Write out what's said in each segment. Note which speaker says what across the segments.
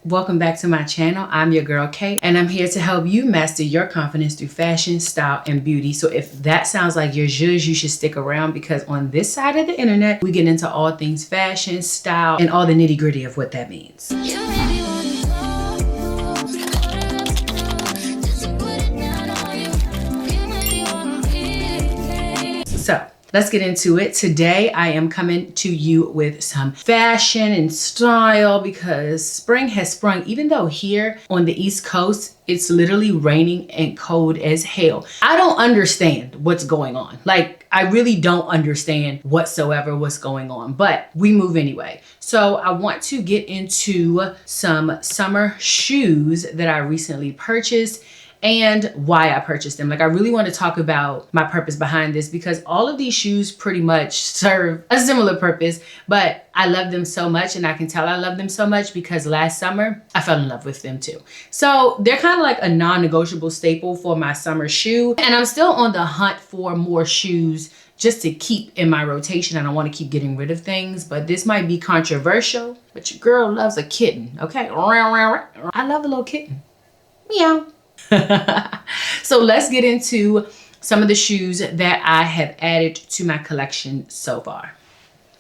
Speaker 1: Welcome back to my channel. I'm your girl Kay, and I'm here to help you master your confidence through fashion, style, and beauty. So if that sounds like your zhuzh, you should stick around, because on this side of the internet, we get into all things fashion, style, and all the nitty gritty of what that means. So let's get into it. Today, I am coming to you with some fashion and style because spring has sprung. Even though here on the East Coast, it's literally raining and cold as hell. I don't understand what's going on. Like, I really don't understand whatsoever what's going on, but we move anyway. So I want to get into some summer shoes that I recently purchased and why I purchased them. Like, I really want to talk about my purpose behind this, because all of these shoes pretty much serve a similar purpose, but I love them so much, and I can tell I love them so much because last summer I fell in love with them too. So they're kind of like a non-negotiable staple for my summer shoe, and I'm still on the hunt for more shoes just to keep in my rotation. I don't want to keep getting rid of things, but this might be controversial, but your girl loves a kitten, okay? I love a little kitten. Meow. So let's get into some of the shoes that I have added to my collection so far.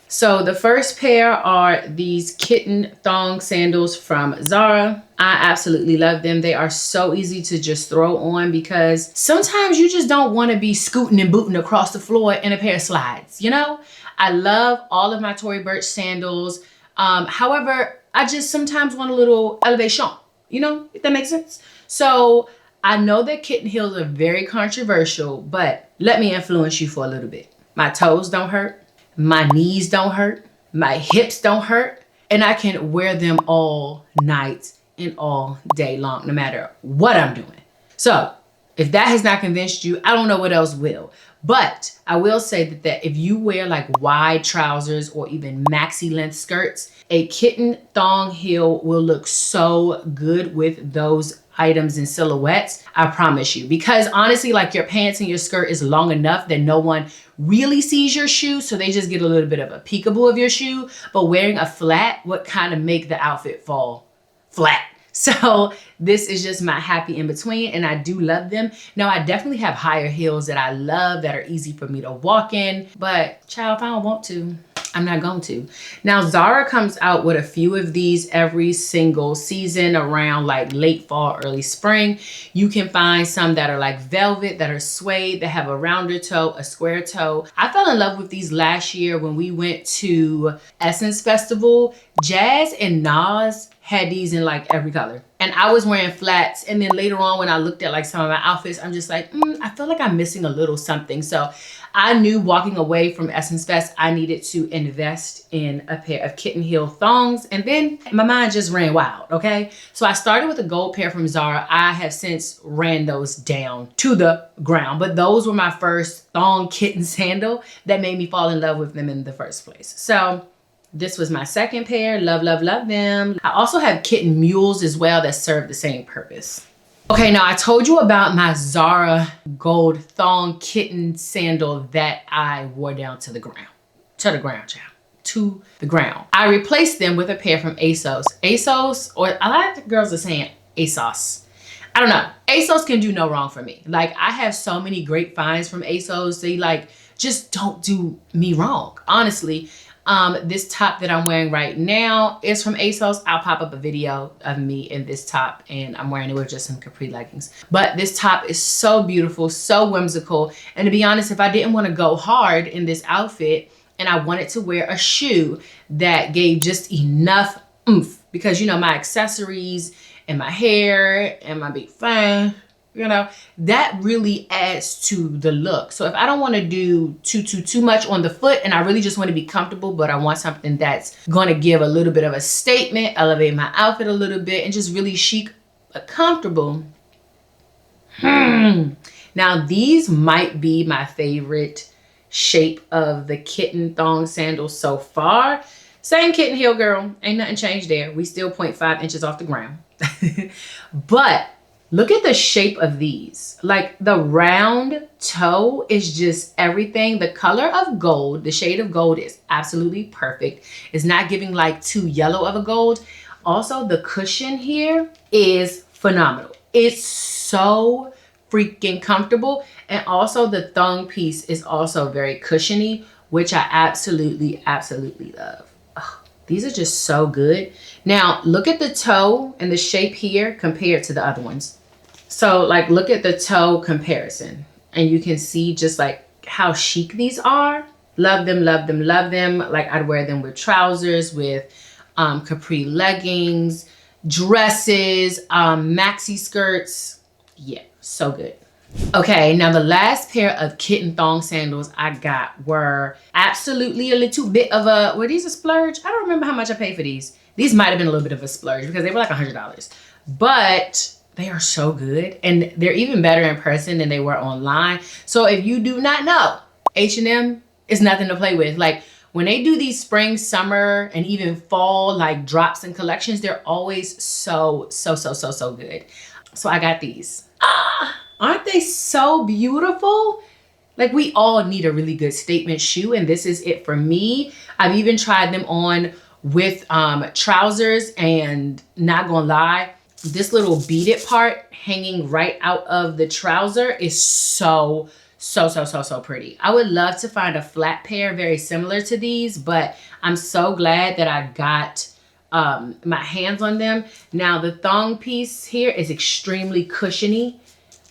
Speaker 1: So the first pair are these kitten thong sandals from Zara. I absolutely love them. They are so easy to just throw on because sometimes you just don't want to be scooting and booting across the floor in a pair of slides, you know? I love all of my Tory Burch sandals. However, I just sometimes want a little elevation, you know, if that makes sense. So I know that kitten heels are very controversial, but let me influence you for a little bit. My toes don't hurt. My knees don't hurt. My hips don't hurt. And I can wear them all night and all day long, no matter what I'm doing. So if that has not convinced you, I don't know what else will. But I will say that if you wear like wide trousers or even maxi length skirts, a kitten thong heel will look so good with those items and silhouettes, I promise you. Because honestly, like, your pants and your skirt is long enough that no one really sees your shoe, so they just get a little bit of a peekaboo of your shoe. But wearing a flat would kind of make the outfit fall flat. So this is just my happy in between, and I do love them. Now, I definitely have higher heels that I love that are easy for me to walk in, but child, if I don't want to, I'm not going to. Now, Zara comes out with a few of these every single season around like late fall, early spring. You can find some that are like velvet, that are suede, that have a rounder toe, a square toe. I fell in love with these last year when we went to Essence Festival. Jazz and Nas had these in like every color. And I was wearing flats. And then later on, when I looked at like some of my outfits, I'm just like, I feel like I'm missing a little something. So I knew walking away from Essence Fest, I needed to invest in a pair of kitten heel thongs. And then my mind just ran wild, okay? So I started with a gold pair from Zara. I have since ran those down to the ground, but those were my first thong kitten sandal that made me fall in love with them in the first place. So this was my second pair. Love, love, love them. I also have kitten mules as well that serve the same purpose. Okay, now I told you about my Zara gold thong kitten sandal that I wore down to the ground. To the ground, child. To the ground. I replaced them with a pair from ASOS. ASOS, or a lot of girls are saying ASOS. I don't know. ASOS can do no wrong for me. Like, I have so many great finds from ASOS. They like just don't do me wrong, honestly. This top that I'm wearing right now is from ASOS. I'll pop up a video of me in this top, and I'm wearing it with just some capri leggings. But this top is so beautiful, so whimsical. And to be honest, if I didn't want to go hard in this outfit and I wanted to wear a shoe that gave just enough oomph, because, you know, my accessories and my hair and my big fan, you know, that really adds to the look. So if I don't want to do too much on the foot, and I really just want to be comfortable, but I want something that's going to give a little bit of a statement, elevate my outfit a little bit, and just really chic but comfortable. Now, these might be my favorite shape of the kitten thong sandals so far. Same kitten heel, girl. Ain't nothing changed there. We still 0.5 inches off the ground. But look at the shape of these. Like, the round toe is just everything. The color of gold, the shade of gold, is absolutely perfect. It's not giving like too yellow of a gold. Also, the cushion here is phenomenal. It's so freaking comfortable. And also the thong piece is also very cushiony, which I absolutely, absolutely love. Oh, these are just so good. Now, look at the toe and the shape here compared to the other ones. So like, look at the toe comparison and you can see just like how chic these are. Love them, love them, love them. Like I'd wear them with trousers, with capri leggings, dresses, maxi skirts. Yeah, so good. Okay, now the last pair of kitten thong sandals I got were absolutely a little bit of a, were these a splurge? I don't remember how much I paid for these. These might have been a little bit of a splurge because they were like $100, but they are so good. And they're even better in person than they were online. So if you do not know, H&M is nothing to play with. Like when they do these spring, summer, and even fall like drops and collections, they're always so good. So I got these. Aren't they so beautiful? Like we all need a really good statement shoe, and this is it for me. I've even tried them on with trousers, and not gonna lie, this little beaded part hanging right out of the trouser is so pretty. I would love to find a flat pair very similar to these, but I'm so glad that I got my hands on them. Now the thong piece here is extremely cushiony.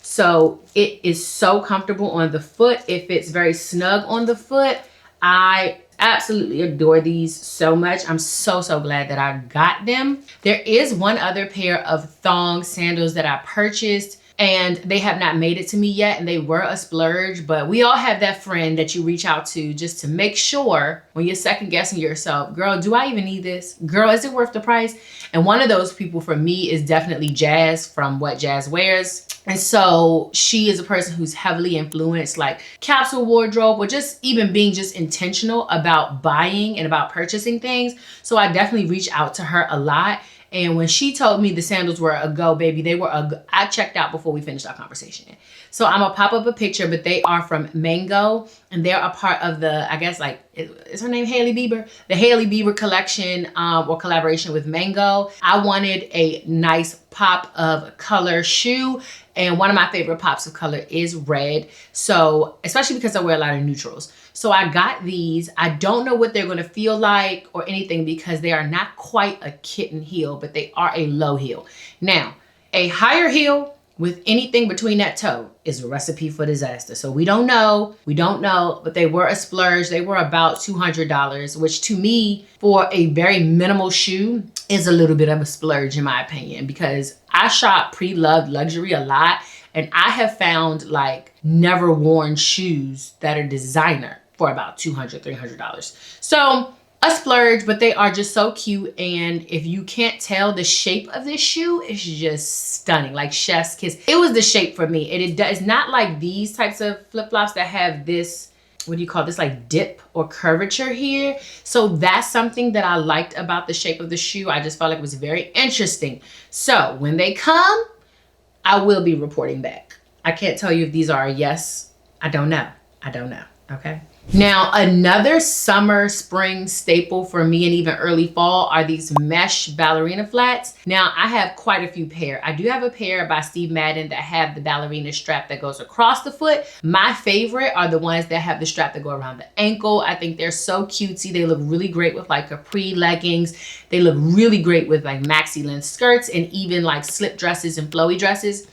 Speaker 1: So it is so comfortable on the foot. It fits very snug on the foot. I absolutely adore these so much. I'm so glad that I got them. There is one other pair of thong sandals that I purchased, and they have not made it to me yet, and they were a splurge, but we all have that friend that you reach out to just to make sure when you're second guessing yourself, girl, do I even need this? Girl, is it worth the price? And one of those people for me is definitely Jazz from What Jazz Wears. And so she is a person who's heavily influenced like capsule wardrobe, or just even being just intentional about buying and about purchasing things. So I definitely reach out to her a lot. And when she told me the sandals were a go, baby, they were a go. I checked out before we finished our conversation. So I'm gonna pop up a picture, but they are from Mango, and they're a part of the, I guess like, is her name Hailey Bieber? The Hailey Bieber collection or collaboration with Mango. I wanted a nice pop of color shoe, and one of my favorite pops of color is red. So, especially because I wear a lot of neutrals. So I got these. I don't know what they're gonna feel like or anything because they are not quite a kitten heel, but they are a low heel. Now, a higher heel with anything between that toe is a recipe for disaster. So we don't know, but they were a splurge. They were about $200, which to me, for a very minimal shoe, is a little bit of a splurge in my opinion, because I shop pre-loved luxury a lot, and I have found like never worn shoes that are designer for about $200, $300. So a splurge, but they are just so cute. And if you can't tell, the shape of this shoe is just stunning, like chef's kiss. It was the shape for me. It's not like these types of flip-flops that have this, what do you call this, like dip or curvature here. So that's something that I liked about the shape of the shoe. I just felt like it was very interesting. So when they come, I will be reporting back. I can't tell you if these are a yes. I don't know. Okay. Now, another summer, spring staple for me, and even early fall, are these mesh ballerina flats. Now, I have quite a few pair. I do have a pair by Steve Madden that have the ballerina strap that goes across the foot. My favorite are the ones that have the strap that go around the ankle. I think they're so cutesy. They look really great with like capri leggings. They look really great with like maxi length skirts and even like slip dresses and flowy dresses.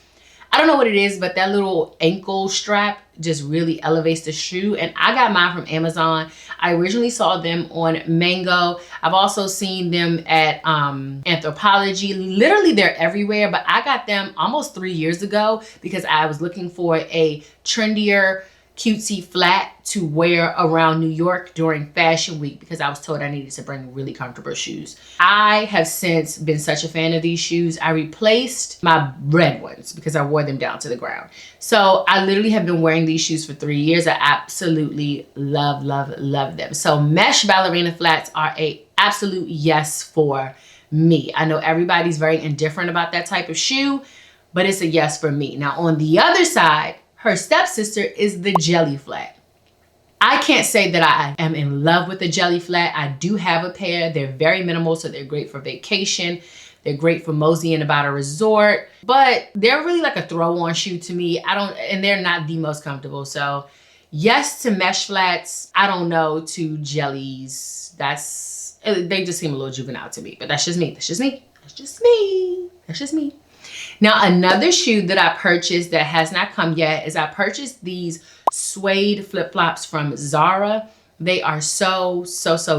Speaker 1: I don't know what it is, but that little ankle strap just really elevates the shoe. And I got mine from Amazon. I originally saw them on Mango. I've also seen them at Anthropology. Literally, they're everywhere, but I got them almost 3 years ago because I was looking for a trendier, cutesy flat to wear around New York during Fashion Week because I was told I needed to bring really comfortable shoes. I have since been such a fan of these shoes. I replaced my red ones because I wore them down to the ground. So I literally have been wearing these shoes for 3 years. I absolutely love them. So mesh ballerina flats are a absolute yes for me. I know everybody's very indifferent about that type of shoe, but it's a yes for me. Now on the other side, her stepsister is the jelly flat. I can't say that I am in love with the jelly flat. I do have a pair. They're very minimal, so they're great for vacation. They're great for moseying about a resort, but they're really like a throw-on shoe to me. And they're not the most comfortable. So yes to mesh flats. I don't know to jellies. They just seem a little juvenile to me, but that's just me. That's just me. That's just me. That's just me. Now, another shoe that I purchased that has not come yet is I purchased these suede flip-flops from Zara. They are so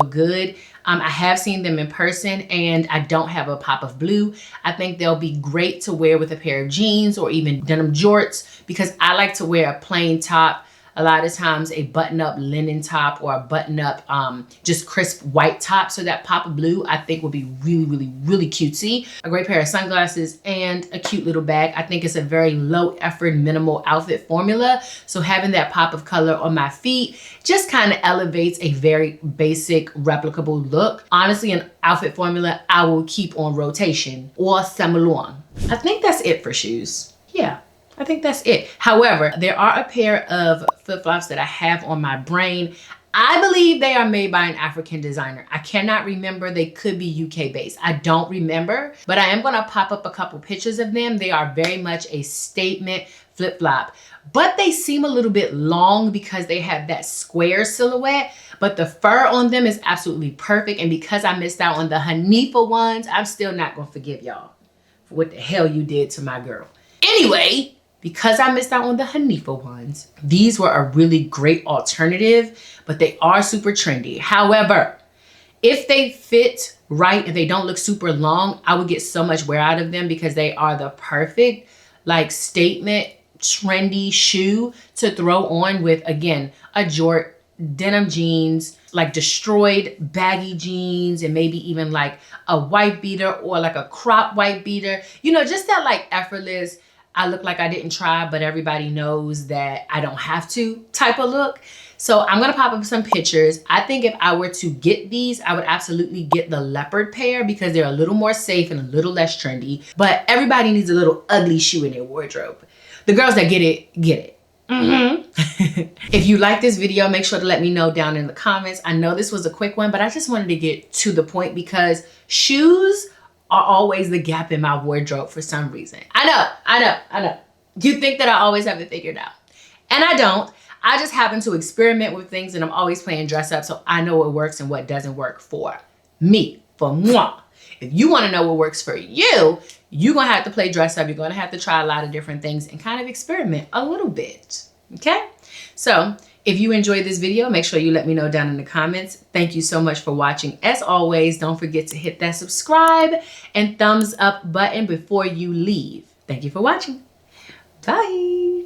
Speaker 1: good. I have seen them in person and I don't have a pop of blue. I think they'll be great to wear with a pair of jeans or even denim jorts because I like to wear a plain top. A lot of times a button-up linen top or a button-up just crisp white top. So that pop of blue I think will be really cutesy. A great pair of sunglasses and a cute little bag. I think it's a very low effort, minimal outfit formula. So having that pop of color on my feet just kind of elevates a very basic replicable look. Honestly, an outfit formula I will keep on rotation or semi-long. I think that's it for shoes. Yeah. I think that's it. However, there are a pair of flip-flops that I have on my brain. I believe they are made by an African designer. I cannot remember. They could be UK based. I don't remember, but I am going to pop up a couple pictures of them. They are very much a statement flip-flop, but they seem a little bit long because they have that square silhouette, but the fur on them is absolutely perfect. And because I missed out on the Hanifa ones, I'm still not going to forgive y'all for what the hell you did to my girl. Anyway, because I missed out on the Hanifa ones, these were a really great alternative, but they are super trendy. However, if they fit right and they don't look super long, I would get so much wear out of them because they are the perfect like statement trendy shoe to throw on with, again, a jort, denim jeans, like destroyed baggy jeans, and maybe even like a white beater or like a crop white beater. You know, just that like effortless, I look like I didn't try, but everybody knows that I don't have to type of look. So I'm gonna pop up some pictures. I think if I were to get these, I would absolutely get the leopard pair because they're a little more safe and a little less trendy, but everybody needs a little ugly shoe in their wardrobe. The girls that get it, get it. If you like this video, make sure to let me know down in the comments. I know this was a quick one, but I just wanted to get to the point because shoes are always the gap in my wardrobe for some reason. I know. You think that I always have it figured out. And I don't. I just happen to experiment with things and I'm always playing dress up so I know what works and what doesn't work for me, for moi. If you want to know what works for you, you're going to have to play dress up. You're going to have to try a lot of different things and kind of experiment a little bit. Okay? So if you enjoyed this video, make sure you let me know down in the comments. Thank you so much for watching. As always, don't forget to hit that subscribe and thumbs up button before you leave. Thank you for watching. Bye.